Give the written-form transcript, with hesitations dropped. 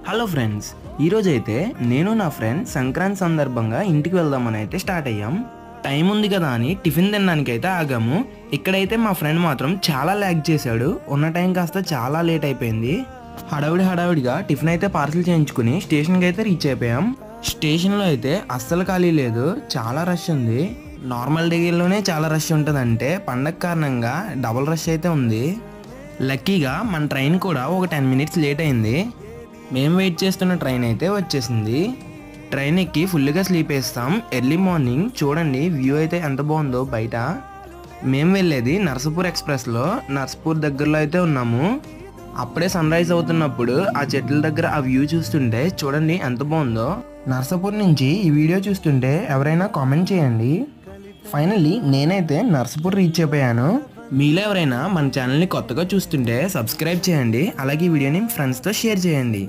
Hello friends, ఈరోజు అయితే నేను నా ఫ్రెండ్ సంక్రాంతి సందర్భంగా ఇంటికి వెళ్దామని అయితే స్టార్ట్ అయ్యాం. టైం ఉంది కదా అని టిఫిన్ తినడానికి అయితే ఆగాము. ఇక్కడైతే మా ఫ్రెండ్ మాత్రం చాలా ల్యాగ్ చేశాడు. ఉన్న టైం కాస్త చాలా లేట్ అయిపోయింది. హడావిడిగా టిఫిన్ అయితే పార్సిల్ చేయించుకుని స్టేషన్కి అయితే రీచ్ అయిపోయాం. స్టేషన్లో అయితే అస్సలు ఖాళీ లేదు, చాలా రష్ ఉంది. నార్మల్ డేలోనే చాలా రష్ ఉంటుందంటే పండగ కారణంగా డబుల్ రష్ అయితే ఉంది. లక్కీగా మన ట్రైన్ కూడా ఒక 10 మినిట్స్ లేట్ అయింది. మేము వెయిట్ చేస్తున్న ట్రైన్ అయితే వచ్చేసింది. ట్రైన్ ఎక్కి ఫుల్గా స్లీప్ వేస్తాం. ఎర్లీ మార్నింగ్ చూడండి వ్యూ అయితే ఎంత బాగుందో బయట. మేము వెళ్ళేది నర్సాపూర్ ఎక్స్ప్రెస్లో. నర్సాపూర్ దగ్గరలో అయితే ఉన్నాము. అప్పుడే సన్ రైజ్ అవుతున్నప్పుడు ఆ చెట్ల దగ్గర ఆ వ్యూ చూస్తుంటే చూడండి ఎంత బాగుందో. నర్సాపూర్ నుంచి ఈ వీడియో చూస్తుంటే ఎవరైనా కామెంట్ చేయండి. ఫైనల్లీ నేనైతే నర్సాపూర్ రీచ్ అయిపోయాను. మీలో ఎవరైనా మన ఛానల్ని కొత్తగా చూస్తుంటే సబ్స్క్రైబ్ చేయండి. అలాగే ఈ వీడియోని ఫ్రెండ్స్తో షేర్ చేయండి.